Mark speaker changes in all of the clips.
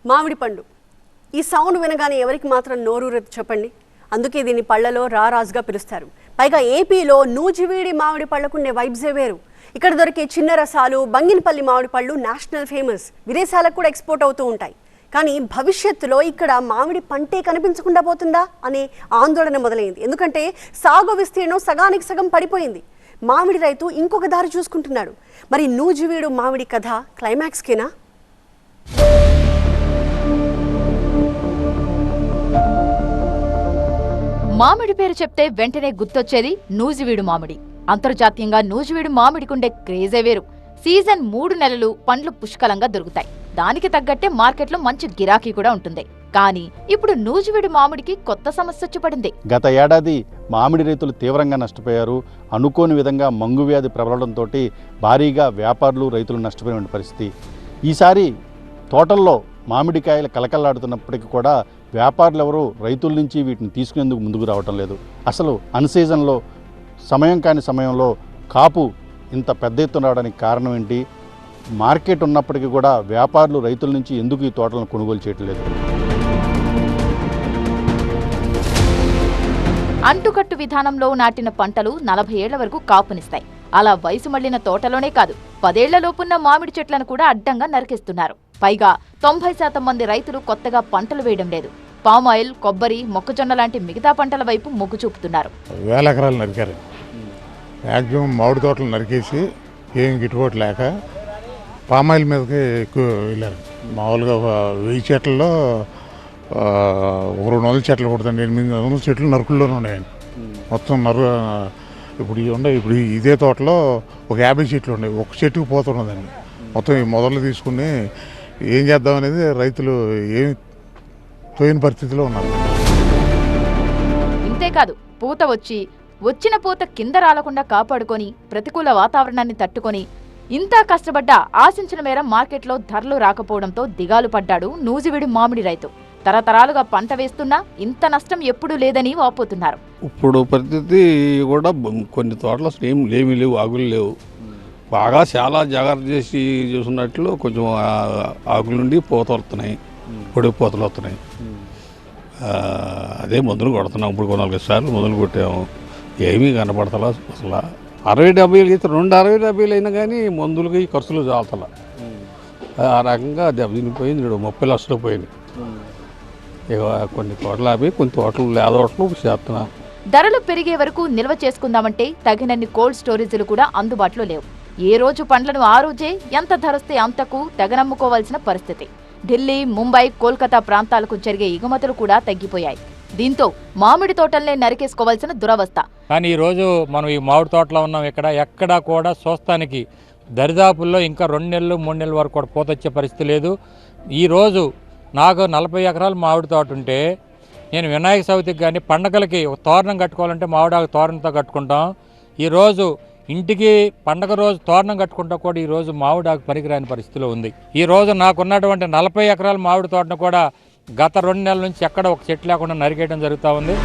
Speaker 1: మామిడి పండు. ఈ సౌండ్ వినగానే ఎవరికి మాత్రం నోరూరదు చెప్పండి. అందుకే దీన్ని పళ్ళలో రారాజుగా పిలుస్తారు. పైగా ఏపీలో నూజివీడి మామిడి పళ్ళకుండే వైబ్సే వేరు. ఇక్కడ దొరికే చిన్న రసాలు, బంగినపల్లి మామిడి పళ్ళు నేషనల్ ఫేమస్, విదేశాలకు కూడా ఎక్స్పోర్ట్ అవుతూ ఉంటాయి. కానీ భవిష్యత్తులో ఇక్కడ మామిడి పంటే కనిపించకుండా పోతుందా అనే ఆందోళన మొదలైంది. ఎందుకంటే సాగు విస్తీర్ణం సగానికి సగం పడిపోయింది. మామిడి రైతు ఇంకొక దారి చూసుకుంటున్నాడు. మరి నూజివీడు మామిడి కథ క్లైమాక్స్కేనా?
Speaker 2: మామిడి పేరు చెప్తే వెంటనే గుర్తొచ్చేది నూజివీడు మామిడి. అంతర్జాతీయంగా నూజివీడు మామిడికుండే క్రేజే వేరు. సీజన్ 3 నెలలు పండ్లు పుష్కలంగా దొరుకుతాయి. దానికి తగ్గట్టే మార్కెట్లో మంచి గిరాకీ కూడా ఉంటుంది. కానీ ఇప్పుడు నూజివీడు మామిడికి కొత్త సమస్య వచ్చి పడింది.
Speaker 3: గత ఏడాది మామిడి రైతులు తీవ్రంగా నష్టపోయారు. అనుకోని విధంగా మంగు వ్యాధి ప్రబలడంతో భారీగా వ్యాపారులు, రైతులు నష్టపోయిన పరిస్థితి. ఈసారి తోటల్లో మామిడికాయలు కలకల్లాడుతున్నప్పటికీ కూడా వ్యాపారులు ఎవరు రైతుల నుంచి వీటిని తీసుకునేందుకు ముందుకు రావటం లేదు. అసలు అన్సీజన్లో, సమయం కాని సమయంలో కాపు ఇంత పెద్ద ఎత్తున రావడానికి కారణం ఏంటి? మార్కెట్ ఉన్నప్పటికీ కూడా వ్యాపారులు రైతుల నుంచి ఎందుకు ఈ తోటలను కొనుగోలు చేయటం లేదు?
Speaker 2: అంటుకట్టు విధానంలో నాటిన పంటలు 40 ఏళ్ల వరకు కాపునిస్తాయి. అలా వయసు మళ్లిన తోటలోనే కాదు, 10 ఏళ్లలోపున్న మామిడి చెట్లను కూడా అడ్డంగా నరికేస్తున్నారు. పైగా 90% మంది రైతులు కొత్తగా పంటలు వేయడం లేదు. పామాయిల్, కొబ్బరి, మొక్కజొన్న లాంటి మిగతా పంటల వైపు మొగ్గు చూపుతున్నారు.
Speaker 4: వేల ఎకరాలు నరికారు. మ్యాక్సిమం మామిడి తోటలు నరికేసి ఏం గిట్టుబాటు లేక పామాయిల్ మీదకి ఎక్కువ వెళ్ళారు. మామూలుగా 1000 చెట్లలో 200 చెట్లు కొడుతుంది. 800 చెట్లు నరుకుల్లోనే ఉన్నాయండి. మొత్తం ఇప్పుడు ఇప్పుడు ఇదే తోటలో ఒక 50 చెట్లు ఉన్నాయి. ఒక చెట్టుకు పోతున్నదండి. మొత్తం ఈ మొదలు తీసుకుని ఏం చేద్దాం అనేది రైతులు ఏమి తోయని పరిస్థితిలో ఉన్నారు.
Speaker 2: ఇంతేకాదు, పూత వచ్చిన పూత కింద రాలకుండా కాపాడుకొని, ప్రతికూల వాతావరణాన్ని తట్టుకొని ఇంత కష్టపడ్డా ఆశించిన మేర మార్కెట్లో ధరలు రాకపోవడంతో దిగాలు పడ్డాడు నూజివీడు మామిడి రైతు. తరతరాలుగా పంట వేస్తున్నా ఇంత నష్టం ఎప్పుడూ లేదని వాపోతున్నారు.
Speaker 5: ఇప్పుడు పరిస్థితి కూడా కొన్ని తోటలు అసలు ఏమీ లేవు, ఆకులు లేవు. బాగా చాలా జాగ్రత్త చేసి చూసినట్లు కొంచెం ఆకుల నుండి పూతలు వస్తున్నాయి, పొడి పూతలు వస్తున్నాయి. అదే మందులు కొడుతున్నాం. ఇప్పుడు 4 సార్లు మందులు కొట్టాము, ఏమీ కనపడతలా. అసలు 60-70 అయితే 60-70 అయినా కానీ మందులకి ఖర్చులు చాలుతలా. ఆ రకంగా దెబ్బతినిపోయింది. 30 లక్షలు పోయింది. ఇక కొన్ని తోటలు ఆపి కొన్ని తోటలు లేదోటలు చేస్తున్నాం.
Speaker 2: ధరలు పెరిగే వరకు నిల్వ చేసుకుందామంటే తగినన్ని కోల్డ్ స్టోరేజీలు కూడా అందుబాటులో లేవు. ఏ రోజు పండ్లను ఆ రోజే ఎంత ధరస్తే అంతకు తెగనమ్ముకోవాల్సిన పరిస్థితి. ఢిల్లీ, ముంబై, కోల్కతా ప్రాంతాలకు జరిగే ఎగుమతులు కూడా తగ్గిపోయాయి. దీంతో మామిడి తోటల్నే నరికేసుకోవాల్సిన దురవస్థ.
Speaker 6: కానీ ఈరోజు మనం ఈ మామిడి తోటలో ఉన్నాం. ఎక్కడా కూడా చూస్తానికి దరిదాపుల్లో ఇంకా 2 నెలలు 3 నెలల వరకు కూడా పూతొచ్చే పరిస్థితి లేదు. ఈరోజు నాకు 40 ఎకరాలు మామిడి తోట ఉంటే నేను వినాయక చవితికి కానీ పండగలకి ఒక తోరణం కట్టుకోవాలంటే మామిడాకు తోరణంతో కట్టుకుంటాం. ఈరోజు ఇంటికి పండగ రోజు తోరణం కట్టుకుంటా కూడా ఈరోజు మామిడాకు పనికిరాని పరిస్థితిలో ఉంది. ఈరోజు నాకున్నటువంటి 40 ఎకరాల మామిడి తోటను కూడా గత 2 నెలల నుంచి ఎక్కడ ఒక చెట్టు లేకుండా నరికేయడం జరుగుతూ ఉంది.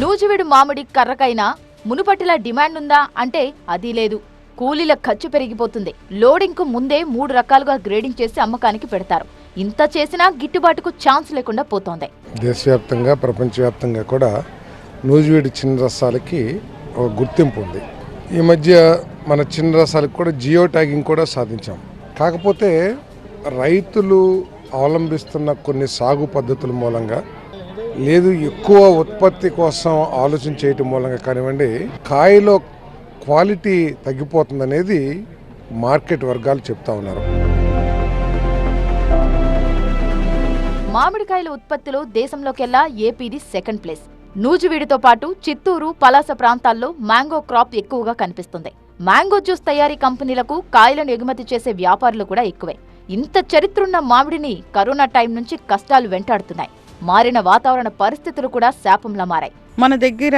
Speaker 2: నూజివీడు మామిడి కర్రకైనా మునుపటిలా డిమాండ్ ఉందా అంటే అది లేదు. కూలీల ఖర్చు పెరిగిపోతుంది. లోడింగ్కు ముందే 3 రకాలుగా గ్రేడింగ్ చేసి అమ్మకానికి పెడతారు. ఇంత చేసినా గిట్టుబాటుకు ఛాన్స్ లేకుండా పోతోంది.
Speaker 7: దేశవ్యాప్తంగా, ప్రపంచవ్యాప్తంగా కూడా నూజివీడు చిన్న రసాలకి ఒక గుర్తింపు ఉంది. ఈ మధ్య మన చిన్న రసాలకు కూడా జియో ట్యాగింగ్ కూడా సాధించాం. కాకపోతే రైతులు అవలంబిస్తున్న కొన్ని సాగు పద్ధతుల మూలంగా, లేదు ఎక్కువ ఉత్పత్తి కోసం ఆలోచన చేయటం మూలంగా కానివ్వండి, కాయలో క్వాలిటీ తగ్గిపోతుందనేది మార్కెట్ వర్గాలు చెప్తా ఉన్నారు.
Speaker 2: మామిడికాయల ఉత్పత్తిలో దేశంలోకెల్లా ఏపీది 2nd ప్లేస్. నూజివీడుతో పాటు చిత్తూరు, పలాస ప్రాంతాల్లో మ్యాంగో క్రాప్ ఎక్కువగా కనిపిస్తుంది. మ్యాంగో జ్యూస్ తయారీ కంపెనీలకు కాయలను ఎగుమతి చేసే వ్యాపారులు కూడా ఎక్కువే. ఇంత చరిత్రున్న మామిడిని కరోనా టైం నుంచి కష్టాలు వెంటాడుతున్నాయి. మారిన వాతావరణ పరిస్థితులు కూడా శాపంలా మారాయి.
Speaker 8: మన దగ్గర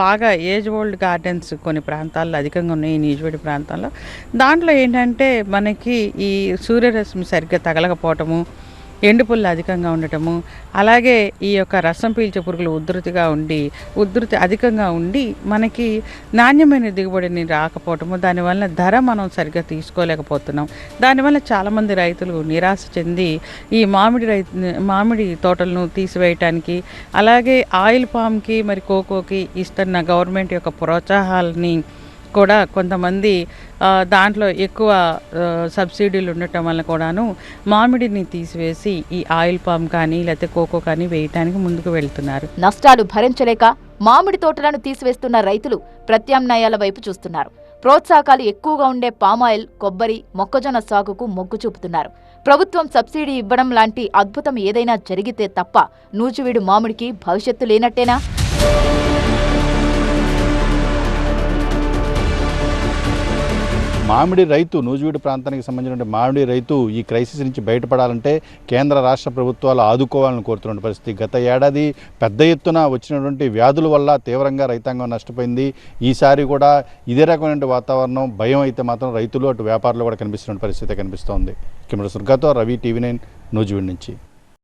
Speaker 8: బాగా ఏజ్ ఓల్డ్ గార్డెన్స్ కొన్ని ప్రాంతాల్లో అధికంగా ఉన్నాయి. ఈ నూజివీడు ప్రాంతాల్లో దాంట్లో ఏంటంటే మనకి ఈ సూర్యరశ్మి సరిగ్గా తగలకపోవటము, ఎండుపుల్ల అధికంగా ఉండటము, అలాగే ఈ యొక్క రసం పీల్చే పురుగులు ఉధృతి అధికంగా ఉండి మనకి నాణ్యమైన దిగుబడిని రాకపోవటము, దానివల్ల ధర మనం సరిగ్గా తీసుకోలేకపోతున్నాం. దానివల్ల చాలామంది రైతులు నిరాశ చెంది ఈ మామిడి తోటలను తీసివేయటానికి, అలాగే ఆయిల్ పామ్కి మరి కోకోకి ఇస్తున్న గవర్నమెంట్ యొక్క ప్రోత్సాహాలని కూడా కొంతమంది దాంట్లో ఎక్కువ సబ్సిడీలు ఉండటం వల్ల కూడాను మామిడిని తీసివేసి ఈ ఆయిల్ పామ్ కానీ లేకపోతే కోకో కానీ వేయటానికి ముందుకు వెళ్తున్నారు.
Speaker 2: నష్టాలు భరించలేక మామిడి తోటలను తీసివేస్తున్న రైతులు ప్రత్యామ్నాయాల వైపు చూస్తున్నారు. ప్రోత్సాహకాలు ఎక్కువగా ఉండే పామాయిల్, కొబ్బరి, మొక్కజొన్న సాగుకు మొగ్గు చూపుతున్నారు. ప్రభుత్వం సబ్సిడీ ఇవ్వడం లాంటి అద్భుతం ఏదైనా జరిగితే తప్ప నూజివీడు మామిడికి భవిష్యత్తు లేనట్టేనా?
Speaker 3: మామిడి రైతు, నూజివీడు ప్రాంతానికి సంబంధించిన మామిడి రైతు ఈ క్రైసిస్ నుంచి బయటపడాలంటే కేంద్ర రాష్ట్ర ప్రభుత్వాలు ఆదుకోవాలని కోరుతున్న పరిస్థితి. గత ఏడాది పెద్ద ఎత్తున వచ్చినటువంటి వ్యాధుల వల్ల తీవ్రంగా రైతాంగం నష్టపోయింది. ఈసారి కూడా ఇదే రకమైన వాతావరణం, భయం అయితే మాత్రం రైతులు అటు వ్యాపారులు కూడా కనిపిస్తున్న పరిస్థితి కనిపిస్తోంది. కెమెరా సుర్గాతో రవి, టీవీ 9 నూజివీడు నుంచి.